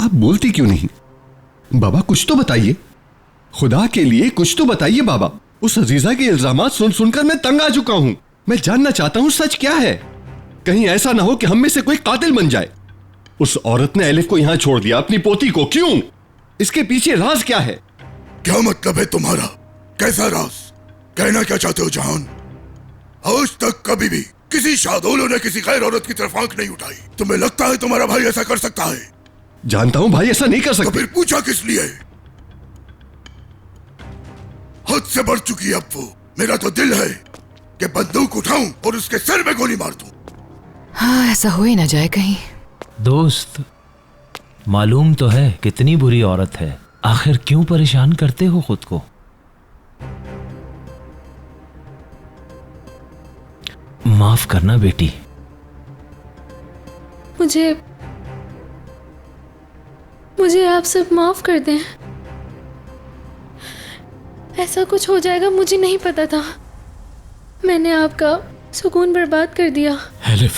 आप बोलती क्यों नहीं? बाबा कुछ तो बताइए, खुदा के लिए कुछ तो बताइए बाबा। उस अजीजा के इल्जामात सुन सुनकर मैं तंग आ चुका हूं। मैं जानना चाहता हूं सच क्या है। कहीं ऐसा ना हो कि हम में से कोई कातिल बन जाए। उस औरत ने एलिफ को यहां छोड़ दिया, अपनी पोती को, क्यों? इसके पीछे राज क्या है? क्या मतलब है तुम्हारा? कैसा राज? कहना क्या चाहते हो जहान? आज तक कभी भी किसी शादोलो ने किसी गैर औरत की तरफ आंख नहीं उठाई। तुम्हें लगता है तुम्हारा भाई ऐसा कर सकता है? जानता हूं भाई ऐसा नहीं कर सकता। तो फिर पूछा किस लिए? हद से बढ़ चुकी है अब वो। मेरा तो दिल है कि बंदूक उठाऊं और उसके सिर में गोली मार दूं। हाँ, ऐसा हो ही ना जाए कहीं। दोस्त, मालूम तो है कितनी बुरी औरत है, आखिर क्यों परेशान करते हो खुद को? माफ करना बेटी। मुझे आप सब माफ कर दें। ऐसा कुछ हो जाएगा मुझे नहीं पता था। मैंने आपका सुकून बर्बाद कर दिया। एलिफ,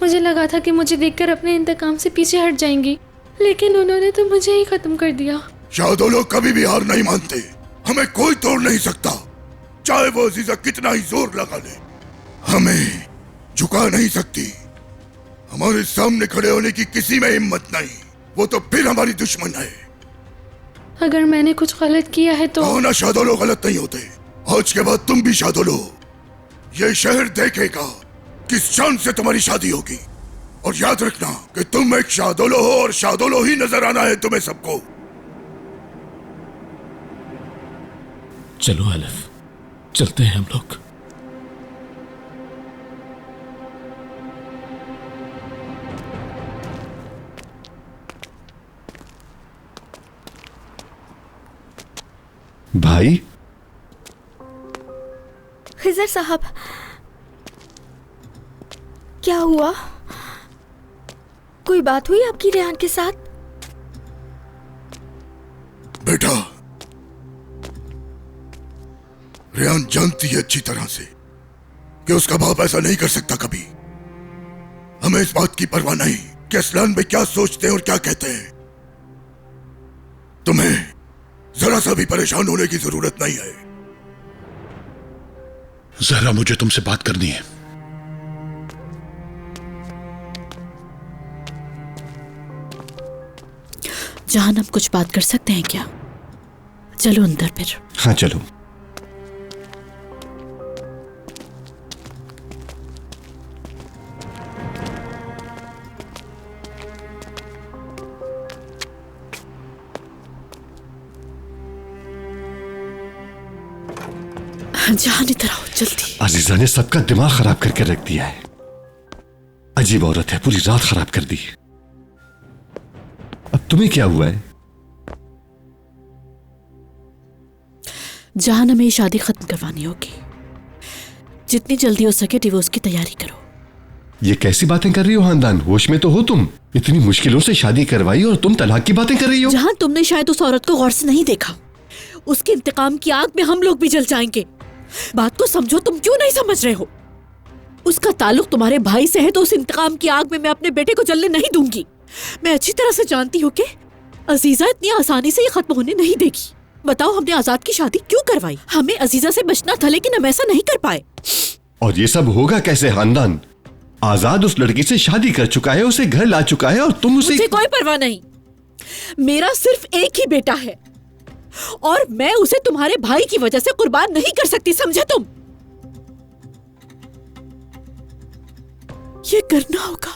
मुझे लगा था कि मुझे देखकर अपने इंतकाम से पीछे हट जाएंगी, लेकिन उन्होंने तो मुझे ही खत्म कर दिया। शादोलो कभी भी हार नहीं मानते। हमें कोई तोड़ नहीं सकता, चाहे वो अजीजा कितना ही जोर लगा ले। हमें झुका नहीं सकती। हमारे सामने खड़े होने की किसी में हिम्मत नहीं। वो तो फिर हमारी दुश्मन है। अगर मैंने कुछ गलत किया है तो ना शादोलो गलत नहीं होते। आज के बाद तुम भी शादोलो। ये शहर देखेगा किस शान से तुम्हारी शादी होगी। और याद रखना कि तुम एक शादोलो हो और शादोलो ही नजर आना है तुम्हें सबको। चलो एलिफ, चलते हैं हम लोग। भाई, खिजर साहब, क्या हुआ? कोई बात हुई आपकी रेहान के साथ? बेटा, रेहान जानती है अच्छी तरह से कि उसका बाप ऐसा नहीं कर सकता कभी। हमें इस बात की परवाह नहीं कि असलान में क्या सोचते हैं और क्या कहते हैं। तुम्हें जरा सा भी परेशान होने की जरूरत नहीं है। जरा मुझे तुमसे बात करनी है। जहान, हम कुछ बात कर सकते हैं क्या? चलो अंदर फिर। हाँ चलो। जहान इधर आओ जल्दी। अजीजा ने सबका दिमाग खराब करके रख दिया है। अजीब औरत है, पूरी रात खराब कर दी। अब तुम्हें क्या हुआ है? जहान, हमें शादी खत्म करवानी होगी। जितनी जल्दी हो सके डिवोर्स की तैयारी करो। ये कैसी बातें कर रही हो खानदान? होश में तो हो तुम? इतनी मुश्किलों से शादी करवाई और तुम तलाक की बातें कर रही हो? जहान, तुमने शायद उस औरत को गौर से नहीं देखा। उसके इंतकाम की आग में हम लोग भी जल जाएंगे। बात को समझो, तुम क्यों नहीं समझ रहे हो? उसका ताल्लुक तुम्हारे भाई से है, तो उस इंतकाम की आग में मैं अपने बेटे को जलने नहीं दूंगी। मैं अच्छी तरह से जानती हूँ कि अजीजा इतनी आसानी से ये खत्म होने नहीं देगी। बताओ, हमने आजाद की शादी क्यों करवाई? हमें अजीजा से बचना था, लेकिन हम ऐसा नहीं कर पाए। और ये सब होगा कैसे खानदान? आजाद उस लड़की से शादी कर चुका है, उसे घर ला चुका है और तुम उसे... मुझे कोई परवाह नहीं। मेरा सिर्फ एक ही बेटा है और मैं उसे तुम्हारे भाई की वजह से कुर्बान नहीं कर सकती, समझे तुम? ये करना होगा।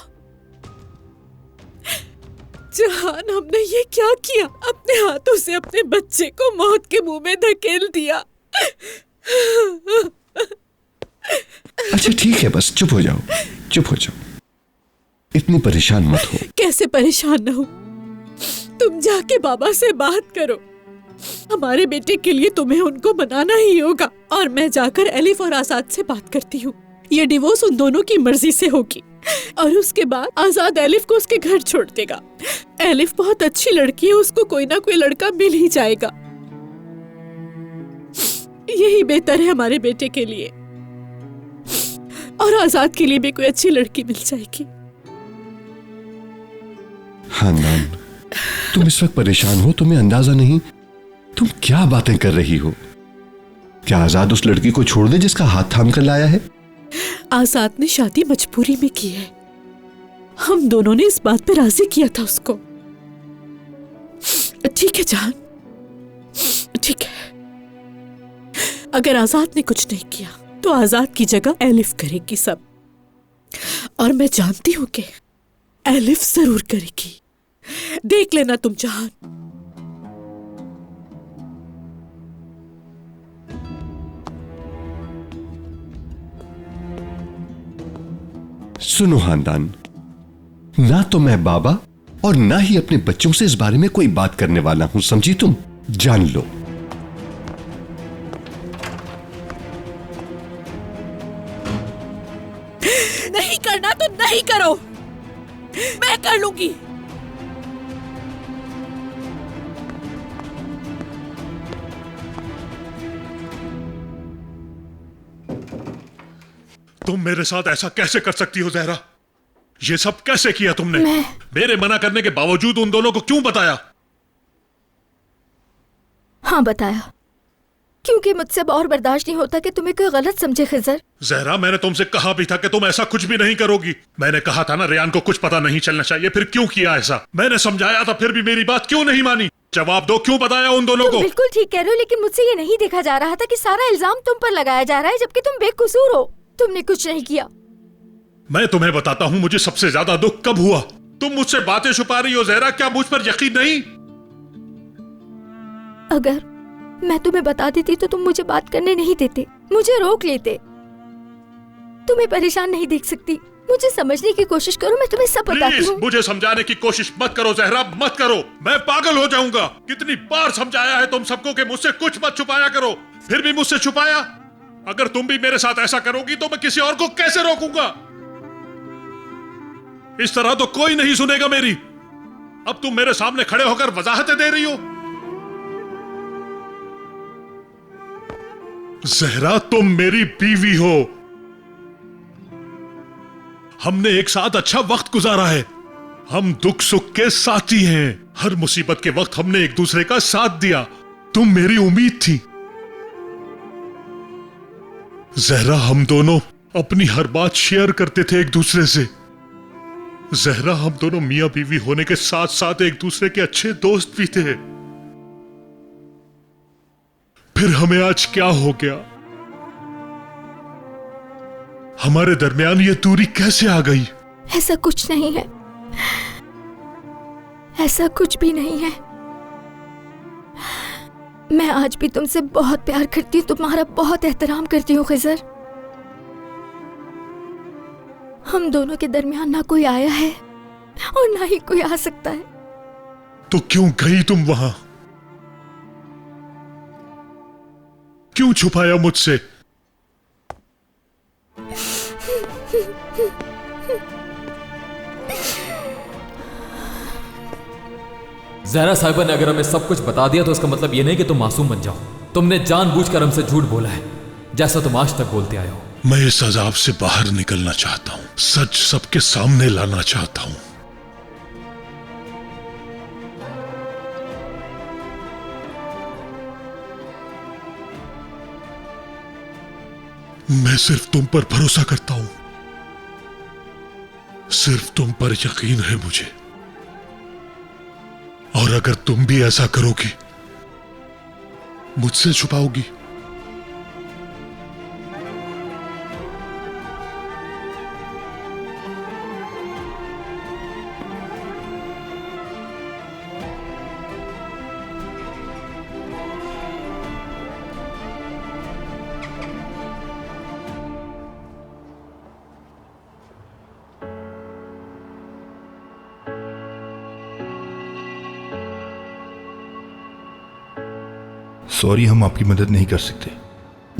जहान, हमने ये क्या किया? अपने हाथों से अपने बच्चे को मौत के मुंह में धकेल दिया। अच्छा ठीक है, बस चुप हो जाओ, चुप हो जाओ, इतनी परेशान मत हो। कैसे परेशान न हो? तुम जाके बाबा से बात करो। हमारे बेटे के लिए तुम्हें उनको मनाना ही होगा। और मैं जाकर एलिफ और आजाद से बात करती हूँ। ये डिवोर्स उन दोनों की मर्जी से होगी और उसके बाद आजाद एलिफ को उसके घर छोड़ देगा। एलिफ बहुत अच्छी लड़की है, उसको कोई ना कोई लड़का मिल ही जाएगा। यही बेहतर है हमारे बेटे के लिए, और आजाद के लिए भी कोई अच्छी लड़की मिल जाएगी। हाँ नाम, तुम इस वक्त परेशान हो, तुम्हें अंदाजा नहीं तुम क्या बातें कर रही हो। क्या आजाद उस लड़की को छोड़ दे जिसका हाथ थाम कर लाया है? आजाद ने शादी मजबूरी में की है। हम दोनों ने इस बात पे राजी किया था उसको। ठीक है जान, ठीक है। अगर आजाद ने कुछ नहीं किया तो आजाद की जगह एलिफ करेगी सब, और मैं जानती हूं कि एलिफ जरूर करेगी। देख लेना तुम जान। सुनो खानदान, ना तो मैं बाबा और ना ही अपने बच्चों से इस बारे में कोई बात करने वाला हूं, समझी तुम? जान लो। नहीं करना तो नहीं करो, मैं कर लूंगी। तुम मेरे साथ ऐसा कैसे कर सकती हो जहरा? ये सब कैसे किया तुमने? मेरे मना करने के बावजूद उन दोनों को क्यों बताया? हाँ बताया, क्योंकि मुझसे अब और बर्दाश्त नहीं होता कि तुम्हें कोई गलत समझे खिजर। जहरा, मैंने तुमसे कहा भी था कि तुम ऐसा कुछ भी नहीं करोगी। मैंने कहा था ना रेयान को कुछ पता नहीं चलना चाहिए, फिर क्यों किया ऐसा? मैंने समझाया था, फिर भी मेरी बात क्यों नहीं मानी? जवाब दो, क्यों बताया उन दोनों को? बिल्कुल ठीक कह रहे हो, लेकिन मुझसे ये नहीं देखा जा रहा था कि सारा इल्जाम तुम पर लगाया जा रहा है, जबकि तुम बेकसूर हो। तुमने कुछ नहीं किया। मैं तुम्हें बताता हूँ मुझे सबसे ज्यादा दुख कब हुआ। तुम मुझसे बातें छुपा रही हो जहरा, क्या मुझ पर यकीन नहीं? अगर मैं तुम्हें बता देती तो तुम मुझे बात करने नहीं देते, मुझे रोक लेते। तुम्हें परेशान नहीं देख सकती, मुझे समझने की कोशिश करो, मैं तुम्हें सब बताती हूँ। मुझे समझाने की कोशिश मत करो जहरा, मत करो, मैं पागल हो जाऊंगा। कितनी बार समझाया है तुम सबको कि मुझसे कुछ मत छुपाया करो, फिर भी मुझसे छुपाया। अगर तुम भी मेरे साथ ऐसा करोगी तो मैं किसी और को कैसे रोकूंगा? इस तरह तो कोई नहीं सुनेगा मेरी। अब तुम मेरे सामने खड़े होकर वजाहतें दे रही हो। जहरा, तुम मेरी बीवी हो, हमने एक साथ अच्छा वक्त गुजारा है, हम दुख सुख के साथी हैं। हर मुसीबत के वक्त हमने एक दूसरे का साथ दिया, तुम मेरी उम्मीद थी। जहरा, हम दोनों अपनी हर बात शेयर करते थे एक दूसरे से। जहरा, हम दोनों मियां बीवी होने के साथ साथ एक दूसरे के अच्छे दोस्त भी थे। फिर हमें आज क्या हो गया? हमारे दरमियान ये दूरी कैसे आ गई? ऐसा कुछ नहीं है, ऐसा कुछ भी नहीं है। मैं आज भी तुमसे बहुत प्यार करती हूँ, तुम्हारा बहुत एहतराम करती हूँ खिजर। हम दोनों के दरमियान ना कोई आया है और ना ही कोई आ सकता है। तो क्यों गई तुम वहां? क्यों छुपाया मुझसे? ज़हरा साहिबा ने अगर हमें सब कुछ बता दिया तो इसका मतलब ये नहीं कि तुम मासूम बन जाओ। तुमने जानबूझकर हमसे झूठ बोला है, जैसा तुम आज तक बोलते आए हो। मैं इस अजाब से बाहर निकलना चाहता हूं, सच सबके सामने लाना चाहता हूं। मैं सिर्फ तुम पर भरोसा करता हूं, सिर्फ तुम पर यकीन है मुझे। और अगर तुम भी ऐसा करोगी, मुझसे छुपाओगी, सॉरी, हम आपकी मदद नहीं कर सकते।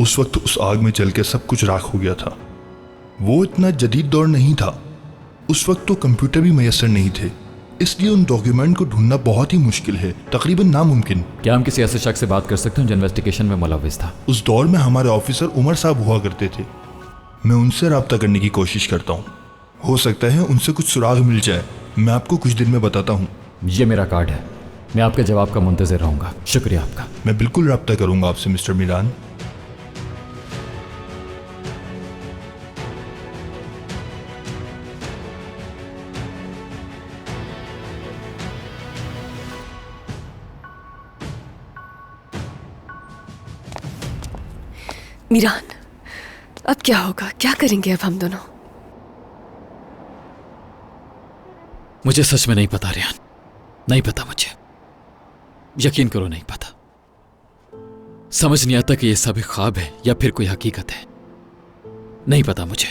उस वक्त उस आग में जल के सब कुछ राख हो गया था। वो इतना जदीद दौर नहीं था, उस वक्त तो कंप्यूटर भी मैसर नहीं थे, इसलिए उन डॉक्यूमेंट को ढूंढना बहुत ही मुश्किल है, तकरीबन नामुमकिन। क्या हम किसी ऐसे शख्स से बात कर सकते हैं जो इन्वेस्टिगेशन में मुलव्विस था? उस दौर में हमारे ऑफिसर उमर साहब हुआ करते थे, मैं उनसे रब्ता करने की कोशिश करता हूँ। हो सकता है उनसे कुछ सुराग मिल जाए, मैं आपको कुछ दिन में बताता हूँ। ये मेरा कार्ड है, मैं आपके जवाब का मुंतज़िर रहूंगा। शुक्रिया आपका। मैं बिल्कुल रब्ता करूंगा आपसे मिस्टर मीरान। मीरान, अब क्या होगा? क्या करेंगे अब हम दोनों? मुझे सच में नहीं पता रियान, नहीं पता मुझे। यकीन करो नहीं पता। समझ नहीं आता कि ये सब एक ख्वाब है या फिर कोई हकीकत है। नहीं पता मुझे।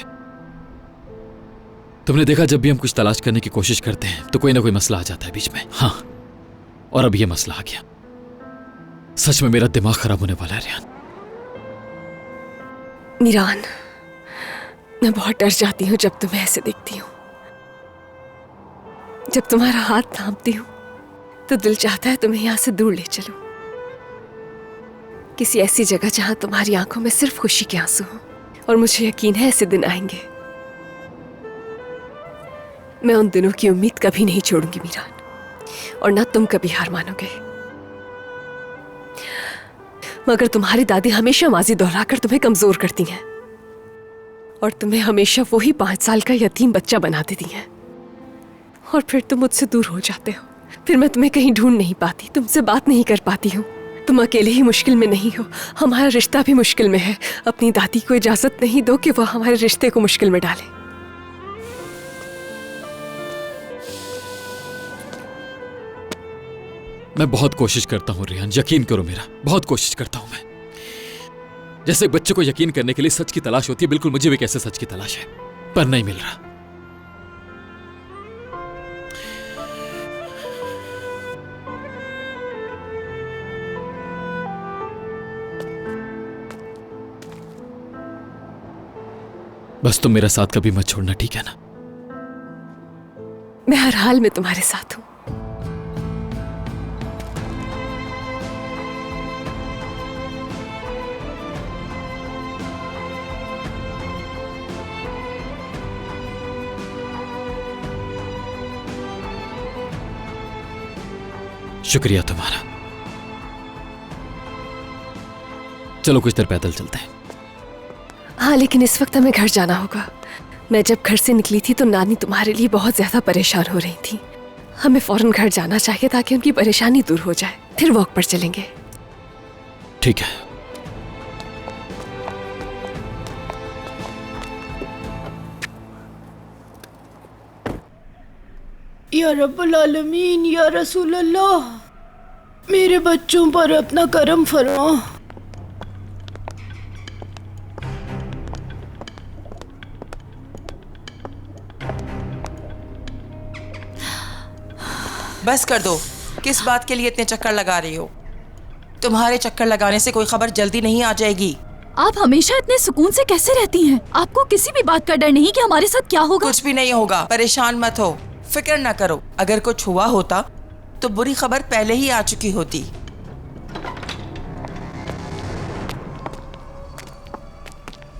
तुमने देखा जब भी हम कुछ तलाश करने की कोशिश करते हैं तो कोई ना कोई मसला आ जाता है बीच में। हाँ, और अब ये मसला आ गया। सच में मेरा दिमाग खराब होने वाला है रियान। मीरान, मैं बहुत डर जाती हूँ जब तुम्हें ऐसे देखती हूँ। जब तुम्हारा हाथ थामती हूँ तो दिल चाहता है तुम्हें यहां से दूर ले चलूं, किसी ऐसी जगह जहां तुम्हारी आंखों में सिर्फ खुशी के आंसू हों। और मुझे यकीन है ऐसे दिन आएंगे। मैं उन दिनों की उम्मीद कभी नहीं छोड़ूंगी मीरान, और ना तुम कभी हार मानोगे। मगर तुम्हारी दादी हमेशा माजी दोहराकर तुम्हें कमजोर करती हैं और तुम्हें हमेशा वही 5 साल का यतीम बच्चा बना देती हैं। और फिर तुम मुझसे दूर हो जाते हो। फिर मैं तुम्हें कहीं ढूंढ नहीं पाती, तुमसे बात नहीं कर पाती हूँ। तुम अकेले ही मुश्किल में नहीं हो, हमारा रिश्ता भी मुश्किल में है। अपनी दादी को इजाजत नहीं दो कि वह हमारे रिश्ते को मुश्किल में डाले। मैं बहुत कोशिश करता हूं रियान, यकीन करो मेरा, बहुत कोशिश करता हूं मैं। जैसे एक बच्चे को यकीन करने के लिए सच की तलाश होती है, बिल्कुल मुझे भी कैसे सच की तलाश है, पर नहीं मिल रहा। बस तुम मेरा साथ कभी मत छोड़ना, ठीक है ना? मैं हर हाल में तुम्हारे साथ हूं। शुक्रिया तुम्हारा। चलो कुछ देर पैदल चलते हैं। हाँ, लेकिन इस वक्त हमें घर जाना होगा। मैं जब घर से निकली थी तो नानी तुम्हारे लिए बहुत ज्यादा परेशान हो रही थी। हमें फौरन घर जाना चाहिए ताकि उनकी परेशानी दूर हो जाए। फिर वॉक पर चलेंगे। ठीक है। या रब्बुल आलमीन, या रसूल अल्लाह, मेरे बच्चों पर अपना करम फरमा। बस कर दो। किस बात के लिए इतने चक्कर लगा रही हो? तुम्हारे चक्कर लगाने से कोई खबर जल्दी नहीं आ जाएगी। आप हमेशा इतने सुकून से कैसे रहती हैं? आपको किसी भी बात का डर नहीं कि हमारे साथ क्या होगा? कुछ भी नहीं होगा, परेशान मत हो, फिक्र ना करो। अगर कुछ हुआ होता तो बुरी खबर पहले ही आ चुकी होती।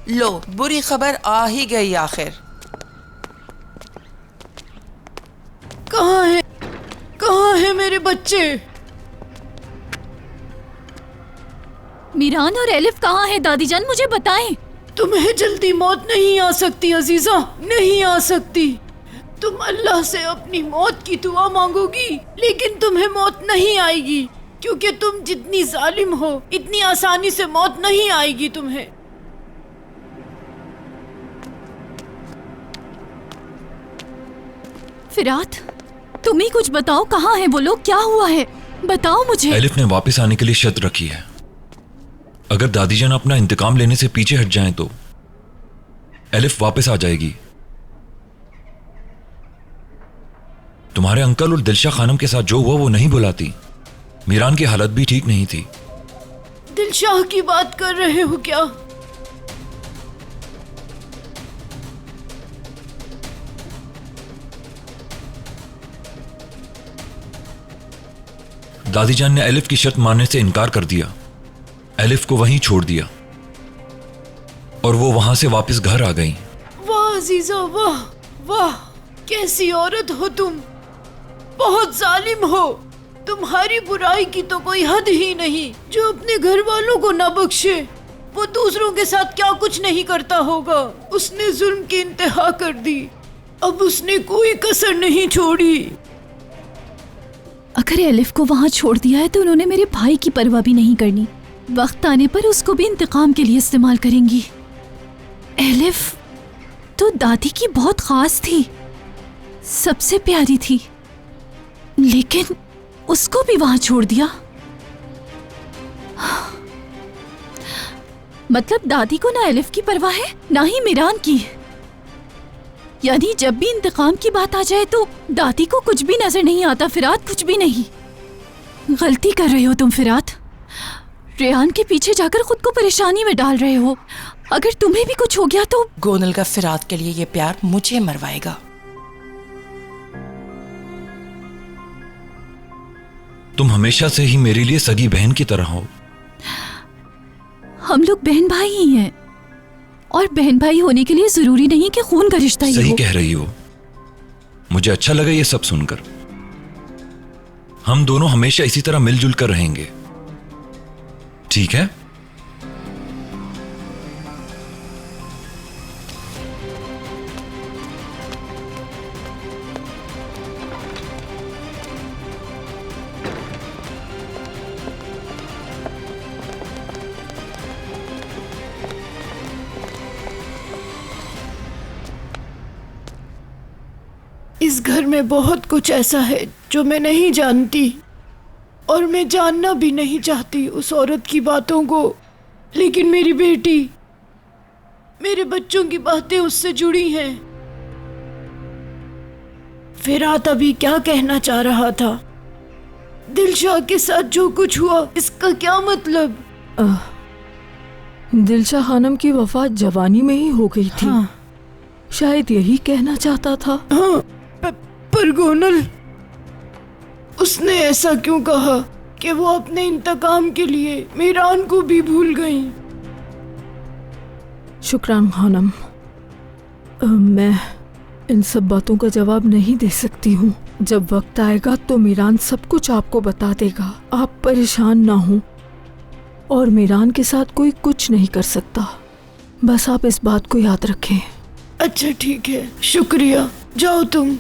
लो, बुरी खबर आ ही गई आखिर। कहाँ है, कहाँ है मेरे बच्चे? मीरान और एलिफ कहाँ है? दादी जान मुझे बताएं। तुम्हें जल्दी मौत नहीं आ सकती अजीजा, नहीं आ सकती। तुम अल्लाह से अपनी मौत की दुआ मांगोगी, लेकिन तुम्हें मौत नहीं आएगी, क्योंकि तुम जितनी जालिम हो इतनी आसानी से मौत नहीं आएगी तुम्हें। फिरात, तुम ही कुछ बताओ, कहाँ है वो लोग, क्या हुआ है? बताओ मुझे। एलिफ ने वापस आने के लिए शर्त रखी है। अगर दादी जान अपना इंतकाम लेने से पीछे हट जाएं तो एलिफ वापस आ जाएगी। तुम्हारे अंकल और दिलशा खानम के साथ जो हुआ वो नहीं बुलाती। मीरान की हालत भी ठीक नहीं थी। दिलशाह की बात कर रहे हो क्या? दादी जान ने एलिफ की शर्त मानने से इनकार कर दिया, एलिफ को वहीं छोड़ दिया और वो वहां से वापस घर आ गई। वाह अजीजा, वाह वाह, कैसी औरत हो तुम, बहुत जालिम हो। तुम्हारी बुराई की तो कोई हद ही नहीं। जो अपने घर वालों को ना बख्शे वो दूसरों के साथ क्या कुछ नहीं करता होगा। उसने जुल्म की इंतहा कर दी, अब उसने कोई कसर नहीं छोड़ी। अगर एलिफ को वहाँ छोड़ दिया है तो उन्होंने मेरे भाई की परवाह भी नहीं करनी। वक्त आने पर उसको भी इंतकाम के लिए इस्तेमाल करेंगी। एलिफ तो दादी की बहुत खास थी, सबसे प्यारी थी, लेकिन उसको भी वहां छोड़ दिया। मतलब दादी को ना एलिफ की परवाह है ना ही मीरान की। यानी जब भी इंतकाम की बात आ जाए तो दादी को कुछ भी नजर नहीं आता। फिरात, कुछ भी नहीं। गलती कर रहे हो तुम फिरात। रेहान के पीछे जाकर खुद को परेशानी में डाल रहे हो। अगर तुम्हें भी कुछ हो गया तो गोनल का फिरात के लिए ये प्यार मुझे मरवाएगा। तुम हमेशा से ही मेरे लिए सगी बहन की तरह हो। हम लोग बहन भाई ही हैं, और बहन भाई होने के लिए जरूरी नहीं कि खून का रिश्ता ही हो। सही कह रही हो। मुझे अच्छा लगा ये सब सुनकर। हम दोनों हमेशा इसी तरह मिलजुल कर रहेंगे, ठीक है? इस घर में बहुत कुछ ऐसा है जो मैं नहीं जानती, और मैं जानना भी नहीं चाहती उस औरत की बातों को। लेकिन मेरी बेटी, मेरे बच्चों की बातें उससे जुड़ी हैं। फिरात अभी क्या कहना चाह रहा था? दिलशाह के साथ जो कुछ हुआ इसका क्या मतलब? दिलशाह खानम की वफात जवानी में ही हो गई थी। हाँ। शायद यही कहना चाहता था। हाँ, पर गोनल, उसने ऐसा क्यों कहा कि वो अपने इंतकाम के लिए मीरान को भी भूल गई? शुक्रान खानम, मैं इन सब बातों का जवाब नहीं दे सकती हूँ। जब वक्त आएगा तो मीरान सब कुछ आपको बता देगा। आप परेशान ना हो, और मीरान के साथ कोई कुछ नहीं कर सकता। बस आप इस बात को याद रखें। अच्छा ठीक है, शुक्रिया। जाओ तुम।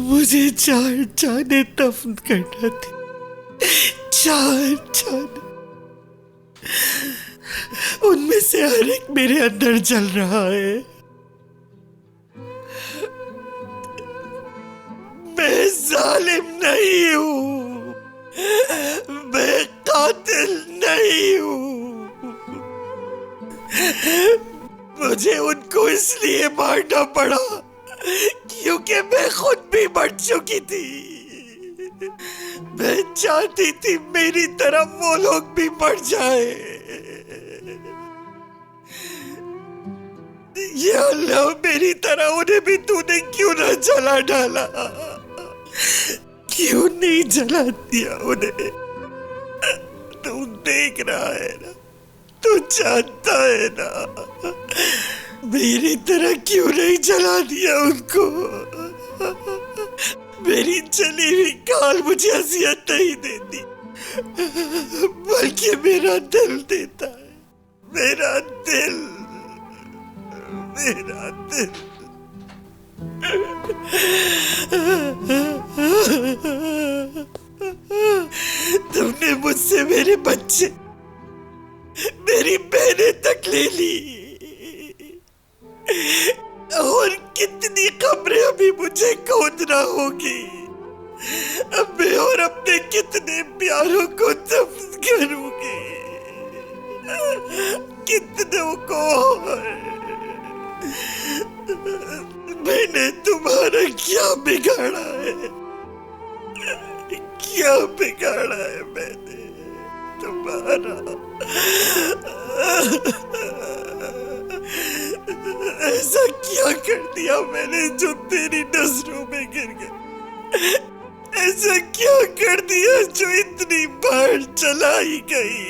मुझे 4 जाने दफन करना थी। 4 जाने, उनमें से हर एक मेरे अंदर जल रहा है। मैं जालिम नहीं हूँ, मैं कातिल नहीं हूँ। मुझे उनको इसलिए मारना पड़ा क्योंकि मैं खुद भी मर चुकी थी। मैं चाहती थी मेरी तरह वो लोग भी मर जाए। या अल्लाह, मेरी तरह उन्हें भी तूने क्यों ना जला डाला? क्यों नहीं जला दिया उन्हें? तू देख रहा है ना, तू जानता है ना, मेरी तरह क्यों नहीं जला दिया उनको? मेरी जली हुई खाल मुझे अज़ियत नहीं देती, बल्कि मेरा दिल देता है। मेरा दिल, मेरा दिल। तुमने मुझसे मेरे बच्चे, मेरी बहनें तक ले ली, और कितनी कब्रें अभी मुझे खोदना होगी। अब मैं और अपने कितने प्यारों को दफन करूंगी, कितनों को। मैंने तुम्हारा क्या बिगाड़ा है? क्या बिगाड़ा है मैंने तुम्हारा? ऐसा क्या कर दिया मैंने जो तेरी नजरों में गिर गया? ऐसा क्या कर दिया जो इतनी बार चलाई गई?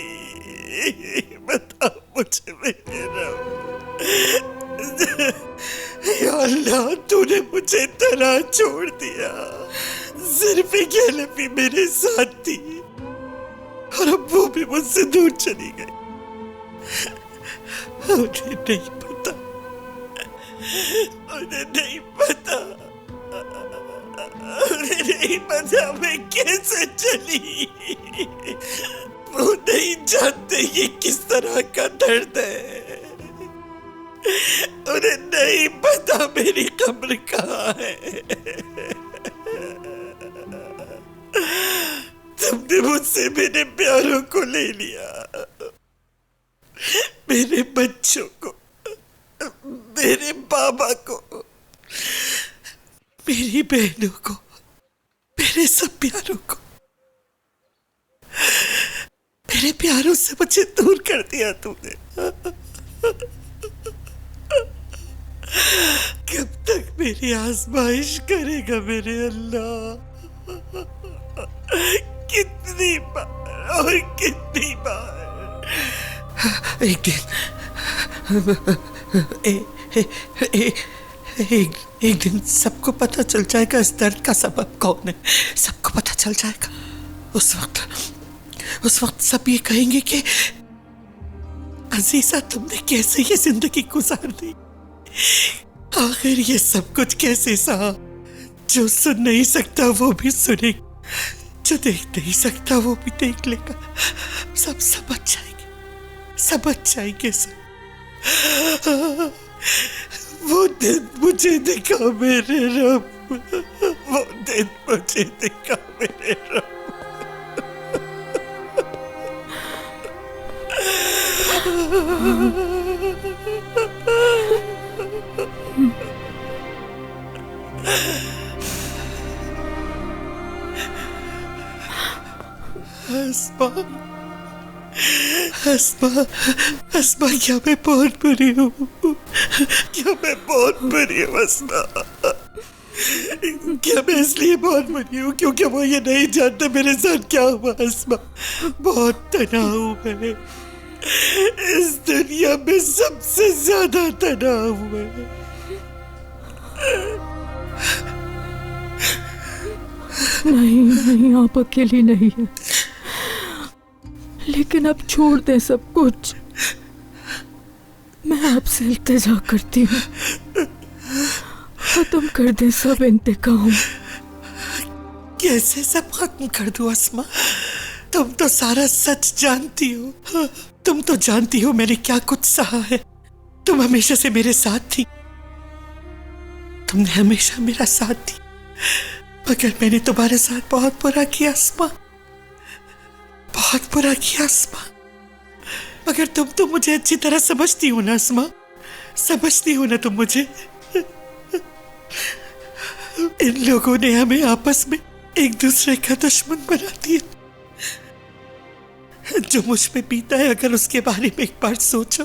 बता मुझे मेरे रब। या अल्लाह, तूने मुझे तरह छोड़ दिया। सिर्फ एक एलफी मेरे साथ थी, और अब वो भी मुझसे दूर चली गई। उन्हें नहीं पता, उन्हें नहीं पता, उन्हें नहीं पता मैं कैसे चली। वो नहीं जानते ये किस तरह का दर्द है। उन्हें नहीं पता मेरी कब्र कहाँ है। तुमने मुझसे मेरे प्यारों को ले लिया, मेरे बच्चों को, मेरे बाबा को, मेरी बहनों को, मेरे सब प्यारों को। मेरे प्यारों से मुझे दूर कर दिया तूने। कब तक मेरी आजमाइश करेगा मेरे अल्लाह? कितनी बार और कितनी बार? एक दिन सबको पता चल जाएगा इस दर्द का सबब कौन है। सबको पता चल जाएगा। उस वक्त सब ये कहेंगे कि अजीजा, तुमने कैसे ये जिंदगी गुजार दी? आखिर ये सब कुछ कैसे सहा? जो सुन नहीं सकता वो भी सुनेगा, जो देख नहीं सकता वो भी देख लेगा। सब समझ जाएंगे सब। वो दिन मुझे दिखा मेरे रब, वो दिन मुझे दिखा मेरे रब। अस्मा, क्या मैं बहुत बुरी हूँ? क्या मैं बहुत बुरी हूँ अस्मा? क्या मैं इसलिए बहुत बुरी हूँ क्योंकि वो ये नहीं जानते मेरे साथ क्या हुआ? अस्मा, बहुत तनाव है इस दुनिया में, सबसे ज्यादा तनाव है। नहीं, आप अकेली नहीं है, लेकिन अब छोड़ दे सब कुछ। मैं आपसे इल्तिजा करती हूँ, खत्म कर दे सब इंतकाम। कैसे सब खत्म कर दूं अस्मा? तुम तो सारा सच जानती हो। तुम तो जानती हो मैंने क्या कुछ सहा है। तुम हमेशा से मेरे साथ थी, तुमने हमेशा मेरा साथ दी, मगर मैंने तुम्हारे साथ बहुत बुरा किया अस्मा, बहुत बुरा किया अस्मा। मगर तुम तो मुझे अच्छी तरह समझती हो ना अस्मा, समझती हो ना तुम मुझे। इन लोगों ने हमें आपस में एक दूसरे का दुश्मन बना दिया। जो मुझ पे बीता है, अगर उसके बारे में एक बार सोचो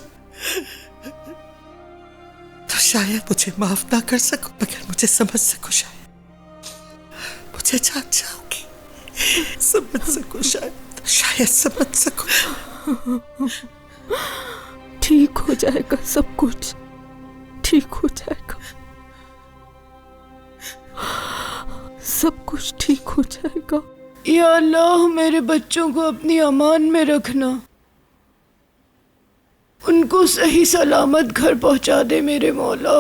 तो शायद मुझे माफ ना कर सकूं, मगर मुझे समझ सकूं, शायद मुझे जान जाओगी, समझ सकूं, शायद समझ सकूं। ठीक हो जाएगा, सब कुछ ठीक हो जाएगा, सब कुछ ठीक हो जाएगा। या अल्लाह, मेरे बच्चों को अपनी अमान में रखना, उनको सही सलामत घर पहुंचा दे मेरे मौला,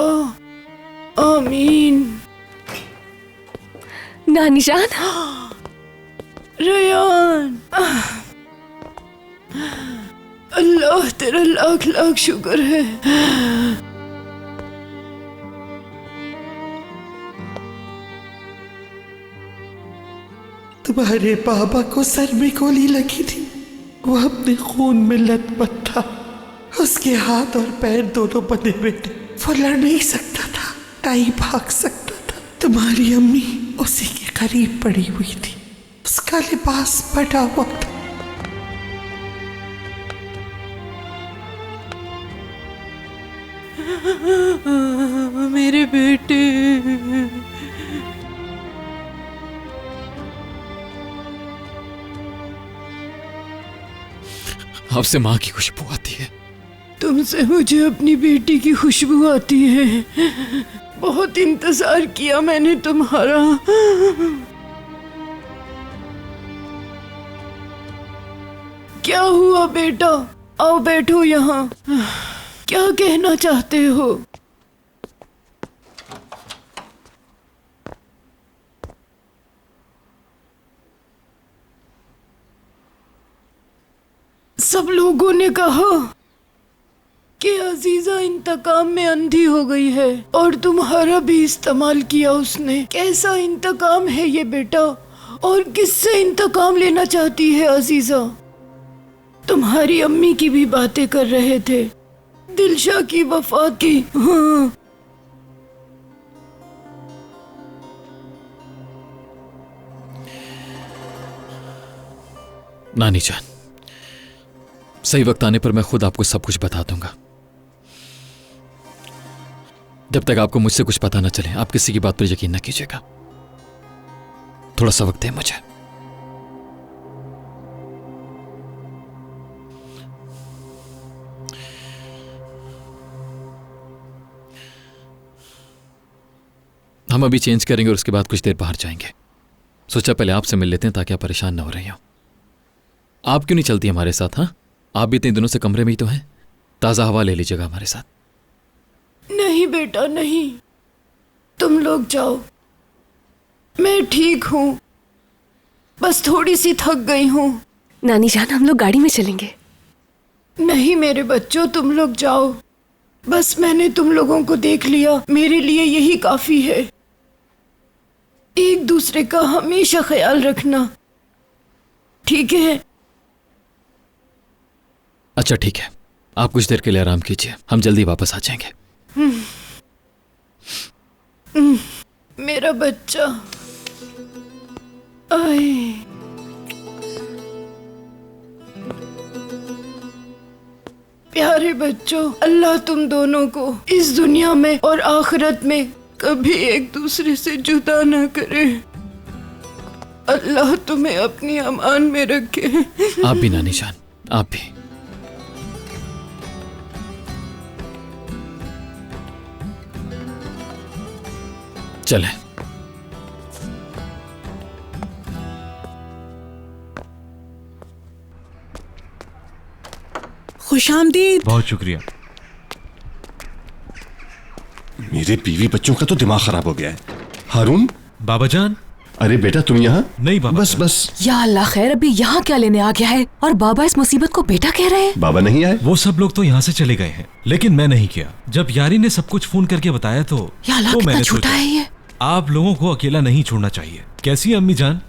आमीन। नानी जान, रेयान, अल्लाह तेरा लाख लाख शुक्र है। तुम्हारे बाबा को सर में गोली लगी थी, वो अपने खून में लथपथ था, उसके हाथ और पैर दोनों बंधे हुए थे, वो लड़ नहीं सकता था, नहीं भाग सकता था। तुम्हारी अम्मी उसी के करीब पड़ी हुई थी, उसका लिबास फटा हुआ था। मेरे बेटे, आपसे माँ की खुशबू आती है। तुमसे मुझे अपनी बेटी की खुशबू आती है। बहुत इंतजार किया मैंने तुम्हारा। क्या हुआ बेटा? आओ बैठो यहाँ। क्या कहना चाहते हो? सब लोगों ने कहा कि अजीजा इंतकाम में अंधी हो गई है और तुम्हारा भी इस्तेमाल किया उसने। कैसा इंतकाम है ये बेटा, और किससे इंतकाम लेना चाहती है अजीजा? तुम्हारी अम्मी की भी बातें कर रहे थे, दिलशा की वफात की। हाँ, नानी जान, सही वक्त आने पर मैं खुद आपको सब कुछ बता दूंगा। जब तक आपको मुझसे कुछ पता न चले, आप किसी की बात पर यकीन न कीजिएगा। थोड़ा सा वक्त है मुझे। हम अभी चेंज करेंगे और उसके बाद कुछ देर बाहर जाएंगे। सोचा पहले आपसे मिल लेते हैं ताकि आप परेशान ना हो रही हो। आप क्यों नहीं चलती हमारे साथ? हाँ, आप भी इतने दिनों से कमरे में ही तो हैं। ताज़ा हवा ले लीजिएगा हमारे साथ। नहीं बेटा नहीं, तुम लोग जाओ, मैं ठीक हूँ, बस थोड़ी सी थक गई हूँ। नानी जान, हम लोग गाड़ी में चलेंगे। नहीं मेरे बच्चों, तुम लोग जाओ, बस मैंने तुम लोगों को देख लिया, मेरे लिए यही काफी है। एक दूसरे का हमेशा ख्याल रखना, ठीक है? अच्छा ठीक है, आप कुछ देर के लिए आराम कीजिए, हम जल्दी वापस आ जाएंगे। मेरा बच्चा आए। प्यारे बच्चों, अल्लाह तुम दोनों को इस दुनिया में और आखिरत में कभी एक दूसरे से जुदा ना करे। अल्लाह तुम्हें अपनी अमान में रखे। आप भी नानी जान, आप भी। चलें। खुशामदीद। बहुत शुक्रिया। मेरे बीवी बच्चों का तो दिमाग खराब हो गया है। हारून, बाबा जान। अरे बेटा तुम यहाँ? नहीं बाबा। बस। या अल्लाह खैर, अभी यहाँ क्या लेने आ गया है? और बाबा इस मुसीबत को बेटा कह रहे हैं? बाबा नहीं आए? वो सब लोग तो यहाँ से चले गए हैं, लेकिन मैं नहीं किया। जब यारी ने सब कुछ फोन करके बताया तो कितना झूठा है ये। आप लोगों को अकेला नहीं छोड़ना चाहिए। कैसी अम्मी जान?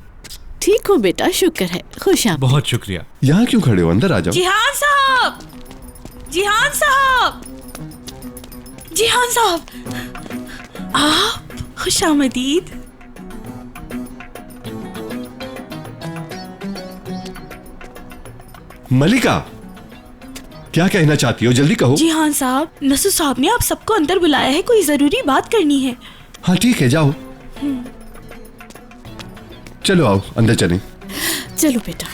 ठीक हो बेटा, शुक्र है। खुश आप। बहुत शुक्रिया। यहाँ क्यों खड़े हो? अंदर आ जाओ। जिहान साहब, जिहान साहब, जिहान साहब, आप खुशामदीद। मलिका, क्या कहना चाहती हो? जल्दी कहो। जी हाँ साहब, नसू साहब ने आप सबको अंदर बुलाया है, कोई जरूरी बात करनी है। हाँ ठीक है, जाओ। चलो आओ, अंदर चलें। चलो बेटा।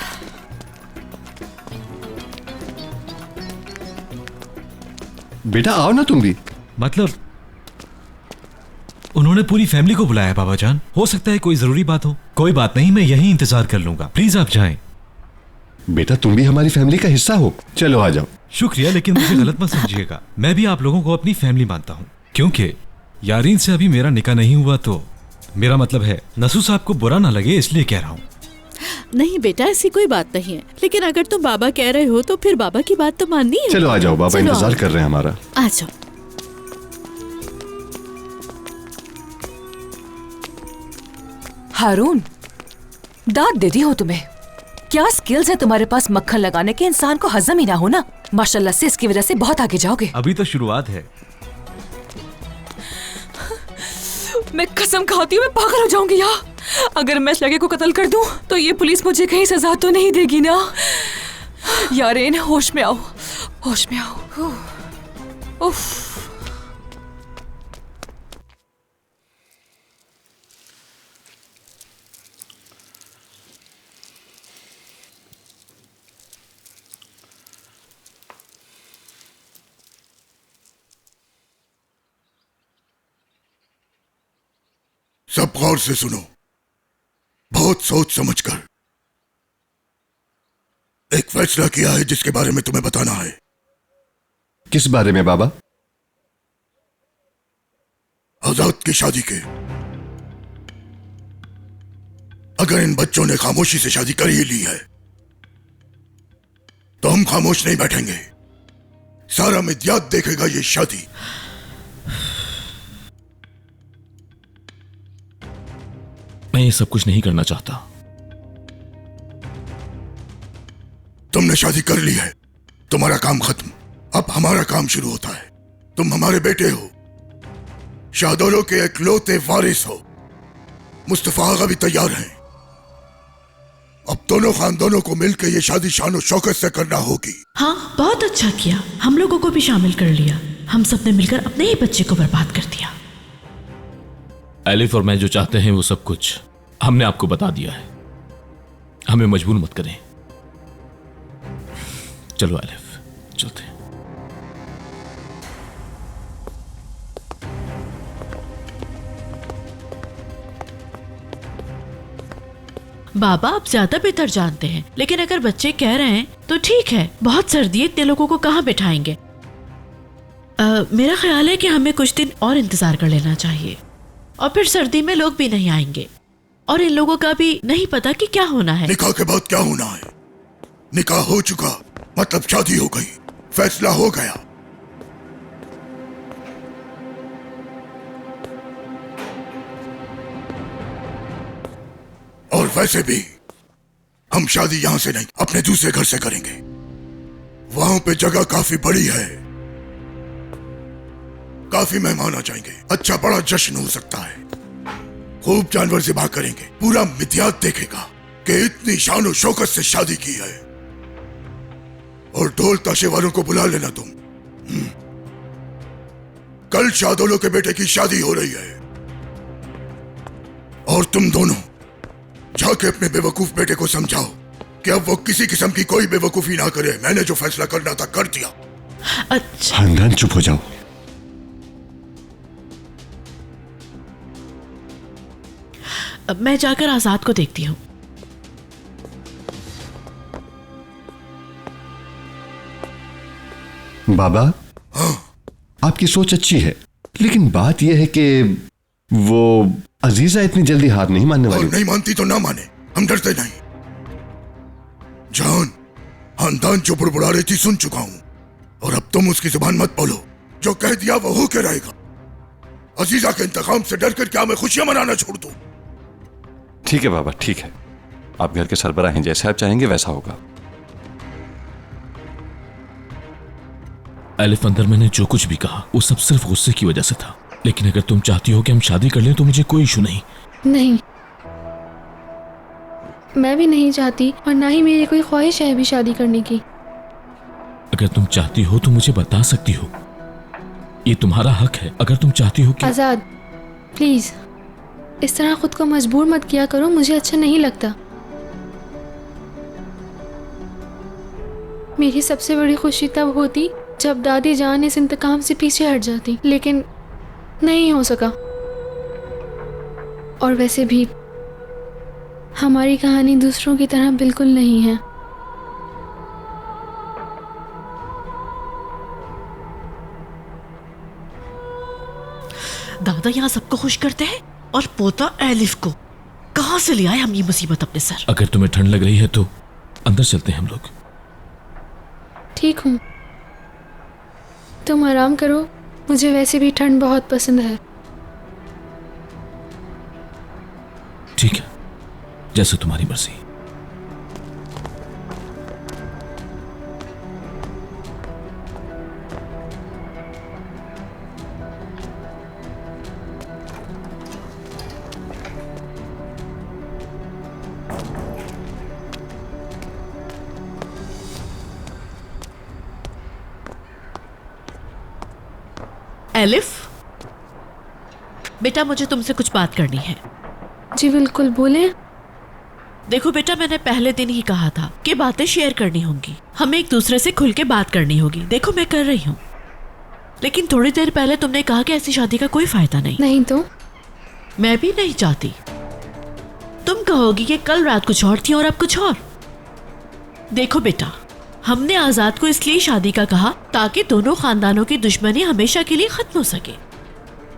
बेटा आओ ना तुम भी। मतलब उन्होंने पूरी फैमिली को बुलाया बाबा जान। हो सकता है कोई जरूरी बात हो। कोई बात नहीं, मैं यहीं इंतजार कर लूंगा। प्लीज आप जाएं। बेटा तुम भी हमारी फैमिली का हिस्सा हो, चलो आ जाओ। शुक्रिया, लेकिन मुझे गलत मत समझिएगा। मैं भी आप लोगों को अपनी फैमिली मानता हूँ, क्योंकि यारीन से अभी मेरा निकाह नहीं हुआ, तो मेरा मतलब है नसू साहब को बुरा ना लगे इसलिए कह रहा हूँ। नहीं बेटा, ऐसी कोई बात नहीं है, लेकिन अगर तुम बाबा कह रहे हो तो फिर बाबा की बात तो माननी है। चलो आ जाओ, बाबा इंतजार कर रहे हैं हमारा। आ जाओ। हारून, दाद दे दी हो तुम्हें। क्या स्किल्स है तुम्हारे पास मक्खन लगाने के, इंसान को हजम ही ना हो ना। माशाल्लाह से इसकी वजह से बहुत आगे जाओगे। अभी तो शुरुआत है। मैं कसम खाती हूँ मैं पागल हो जाऊंगी यहाँ। अगर मैं इस लड़के को कत्ल कर दूं तो ये पुलिस मुझे कहीं सजा तो नहीं देगी ना। यारेन, होश में आओ, होश में आओ। उफ। सब गौर से सुनो, बहुत सोच समझकर। एक फैसला किया है जिसके बारे में तुम्हें बताना है। किस बारे में बाबा? आजाद की शादी के। अगर इन बच्चों ने खामोशी से शादी कर ही ली है तो हम खामोश नहीं बैठेंगे। सारा मिद्यात देखेगा ये शादी। मैं ये सब कुछ नहीं करना चाहता। तुमने शादी कर ली है, तुम्हारा काम खत्म। अब हमारा काम शुरू होता है। तुम हमारे बेटे हो, शाहदौलों के इकलौते वारिस हो। मुस्तफा आगा भी तैयार हैं। अब दोनों खानदानों को मिलकर ये शादी शान और शौकत से करना होगी। हाँ, बहुत अच्छा किया, हम लोगों को भी शामिल कर लिया। हम सब ने मिलकर अपने ही बच्चे को बर्बाद कर दिया। एलिफ और मैं जो चाहते हैं वो सब कुछ हमने आपको बता दिया है। हमें मजबूर मत करें। चलो एलिफ, चलते हैं। बाबा आप ज्यादा बेहतर जानते हैं, लेकिन अगर बच्चे कह रहे हैं तो ठीक है। बहुत सर्दी है, इतने लोगों को कहाँ बिठाएंगे। मेरा ख्याल है कि हमें कुछ दिन और इंतजार कर लेना चाहिए, और फिर सर्दी में लोग भी नहीं आएंगे, और इन लोगों का भी नहीं पता कि क्या होना है। निकाह के बाद क्या होना है? निकाह हो चुका मतलब शादी हो गई, फैसला हो गया। और वैसे भी हम शादी यहां से नहीं अपने दूसरे घर से करेंगे। वहां पे जगह काफी बड़ी है, काफी मेहमान आ जाएंगे, अच्छा बड़ा जश्न हो सकता है। खूब जानवर ज़िबा करेंगे, पूरा मिद्यात देखेगा कि इतनी शान और शौकत से शादी की है। और ढोल ताशे वालों को बुला लेना तुम। कल शाहदौलों के बेटे की शादी हो रही है, और तुम दोनों जाके अपने बेवकूफ बेटे को समझाओ कि अब वो किसी किस्म की कोई बेवकूफी ना करे। मैंने जो फैसला करना था कर दिया। अच्छा खानदान चुप हो जाओ। अब मैं जाकर आजाद को देखती हूँ। बाबा, आपकी सोच अच्छी है, लेकिन बात यह है कि वो अजीजा इतनी जल्दी हार नहीं मानने वाली। और नहीं मानती तो ना माने, हम डरते नहीं। जान, खानदान जो बुड़बुड़ा रही थी सुन चुका हूं, और अब तुम उसकी जुबान मत बोलो। जो कह दिया वो हो के रहेगा। अजीजा के इंतकाम से डर कर क्या मैं खुशियां मनाना छोड़ दूं? ठीक है बाबा, ठीक है। आप घर के सरबराह हैं, जैसे आप चाहेंगे वैसा होगा। एलिफ, अंदर मैंने जो कुछ भी कहा वो सब सिर्फ गुस्से की वजह से था। लेकिन अगर तुम चाहती हो कि हम शादी कर लें तो मुझे कोई इशू नहीं। नहीं, मैं भी नहीं चाहती और ना ही मेरी कोई ख्वाहिश है अभी शादी करने की। अगर तुम चाहती हो तो मुझे बता सकती हो, ये तुम्हारा हक है। अगर तुम चाहती हो कि आजाद प्लीज इस तरह खुद को मजबूर मत किया करो, मुझे अच्छा नहीं लगता। मेरी सबसे बड़ी खुशी तब होती जब दादी जान इस इंतकाम से पीछे हट जाती, लेकिन नहीं हो सका। और वैसे भी हमारी कहानी दूसरों की तरह बिल्कुल नहीं है। दादा यहाँ सबको खुश करते हैं और पोता एलिफ को कहाँ से ले आए हम ये मुसीबत अपने सर। अगर तुम्हें ठंड लग रही है तो अंदर चलते हैं हम लोग। ठीक हूँ, तुम आराम करो, मुझे वैसे भी ठंड बहुत पसंद है। ठीक है, जैसे तुम्हारी मर्जी। एलिफ बेटा, मुझे तुमसे कुछ बात करनी है। जी बिल्कुल, बोले। देखो बेटा, मैंने पहले दिन ही कहा था कि बातें शेयर करनी होंगी, हमें एक दूसरे से खुल के बात करनी होगी। देखो मैं कर रही हूँ, लेकिन थोड़ी देर पहले तुमने कहा कि ऐसी शादी का कोई फायदा नहीं। नहीं तो मैं भी नहीं चाहती। तुम कहोगी कि कल रात कुछ और थी और अब कुछ और। देखो बेटा, हमने आजाद को इसलिए शादी का कहा ताकि दोनों खानदानों की दुश्मनी हमेशा के लिए खत्म हो सके,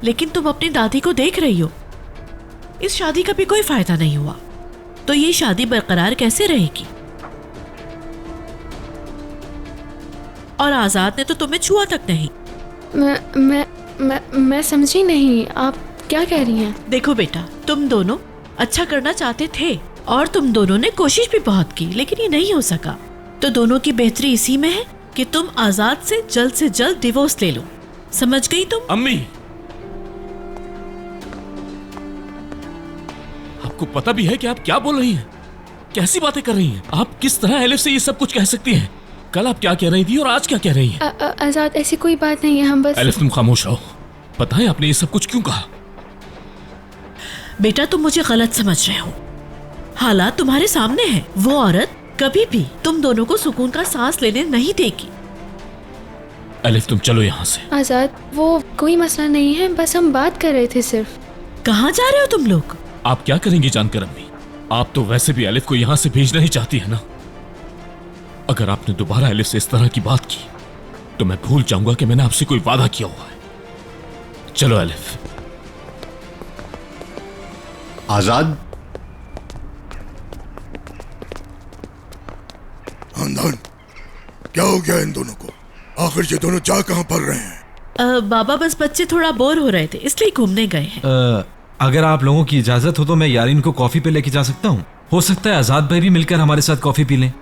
लेकिन तुम अपनी दादी को देख रही हो, इस शादी का भी कोई फायदा नहीं हुआ, तो ये शादी बरकरार कैसे रहेगी? और आजाद ने तो तुम्हें छुआ तक नहीं। मैं समझी नहीं, आप क्या कह रही हैं? देखो बेटा, तुम दोनों अच्छा करना चाहते थे और तुम दोनों ने कोशिश भी बहुत की, लेकिन ये नहीं हो सका। तो दोनों की बेहतरी इसी में है कि तुम आजाद से जल्द डिवोर्स ले लो। समझ गई तुम? अम्मी, आपको पता भी है कि आप क्या बोल रही हैं? कैसी बातें कर रही हैं? आप किस तरह एलिफ से ये सब कुछ कह सकती हैं? कल आप क्या कह रही थी और आज क्या कह रही हैं? आजाद, ऐसी कोई बात नहीं है, हम बस। एलिफ, तुम खामोश रहो। बताएं आपने ये सब कुछ क्यों कहा? बेटा, तुम मुझे गलत समझ रहे हो। हालात तुम्हारे सामने है। वो औरत कभी भी तुम दोनों को सुकून का सांस लेने नहीं देगी। एलिफ, तुम चलो यहाँ से। आजाद, वो कोई मसला नहीं है, बस हम बात कर रहे थे सिर्फ। कहाँ जा रहे हो तुम लोग? आप क्या करेंगी जानकर अम्मी? आप तो वैसे भी एलिफ को यहाँ से भेजना ही चाहती है ना। अगर आपने दोबारा एलिफ से इस तरह की बात की तो मैं भूल जाऊंगा कि मैंने आपसे कोई वादा किया हुआ है। चलो एलिफ। आजाद, खानदान, क्या हो गया इन दोनों को? आखिर ये दोनों जा कहाँ पड़ रहे हैं? बाबा, बस बच्चे थोड़ा बोर हो रहे थे इसलिए घूमने गए हैं। अगर आप लोगों की इजाजत हो तो मैं यारीन को कॉफी पे लेके जा सकता हूँ। हो सकता है आजाद भाई भी मिलकर हमारे साथ कॉफी पी लें।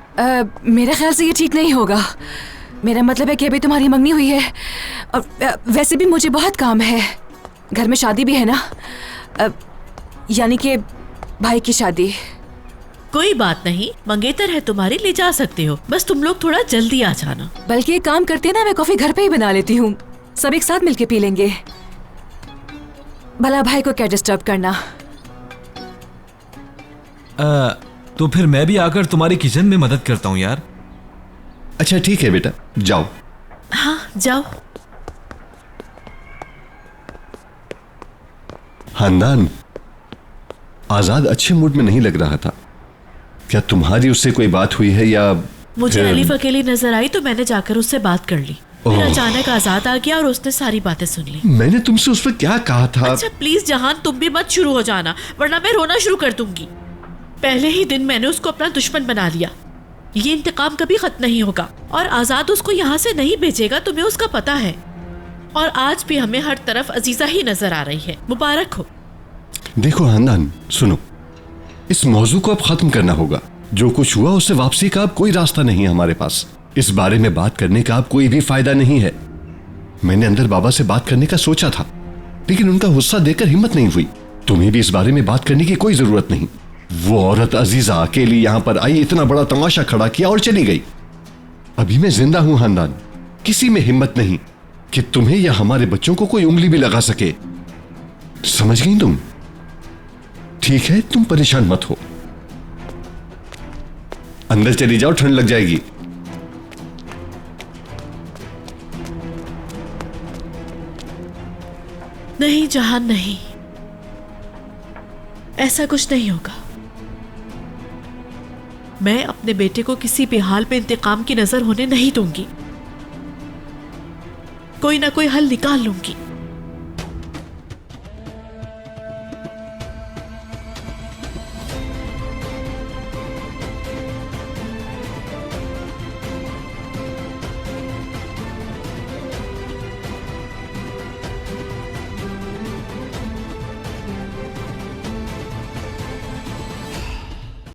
मेरे ख्याल से ये ठीक नहीं होगा। मेरा मतलब है कि अभी तुम्हारी मंगनी हुई है और वैसे भी मुझे बहुत काम है। घर में शादी भी है ना, यानी कि भाई की शादी। कोई बात नहीं, मंगेतर है तुम्हारी, ले जा सकते हो, बस तुम लोग थोड़ा जल्दी आ जाना। बल्कि एक काम करते ना, मैं कॉफी घर पे ही बना लेती हूँ, सब एक साथ मिलके पी लेंगे। भला भाई को क्या डिस्टर्ब करना। तो फिर मैं भी आकर तुम्हारी किचन में मदद करता हूँ यार। अच्छा ठीक है बेटा, जाओ। हाँ जाओ। खानदान, आजाद अच्छे मूड में नहीं लग रहा था। क्या तुम्हारी उससे कोई बात हुई है या? मुझे एलिफ अकेली नजर आई तो मैंने जाकर उससे बात कर ली। फिर अचानक आजाद आ गया और उसने सारी बातें सुन ली। मैंने तुमसे उस पर क्या कहा था? अच्छा प्लीज जहान, तुम भी मत शुरू हो जाना, वरना मैं रोना शुरू कर दूंगी। पहले ही दिन मैंने उसको अपना दुश्मन बना लिया। ये इंतकाम कभी खत्म नहीं होगा और आजाद उसको यहाँ से नहीं भेजेगा, तुम्हें उसका पता है। और आज भी हमें हर तरफ अजीजा ही नजर आ रही है। मुबारक हो। देखो खानदान, सुनो, इस मौजू को अब खत्म करना होगा। जो कुछ हुआ उससे वापसी का अब कोई रास्ता नहीं है हमारे पास। इस बारे में बात करने का अब कोई भी फायदा नहीं है। मैंने अंदर बाबा से बात करने का सोचा था, लेकिन उनका गुस्सा देखकर हिम्मत नहीं हुई। तुम्हें भी इस बारे में बात करने की कोई जरूरत नहीं। वो औरत अजीजा अकेली यहां पर आई, इतना बड़ा तमाशा खड़ा किया और चली गई। अभी मैं जिंदा हूं खानदान, किसी में हिम्मत नहीं कि तुम्हें या हमारे बच्चों को कोई उंगली भी लगा सके। समझ गई तुम? ठीक है, तुम परेशान मत हो, अंदर चली जाओ, ठंड लग जाएगी। नहीं जहान, नहीं, ऐसा कुछ नहीं होगा। मैं अपने बेटे को किसी भी हाल में इंतकाम की नजर होने नहीं दूंगी। कोई ना कोई हल निकाल लूंगी।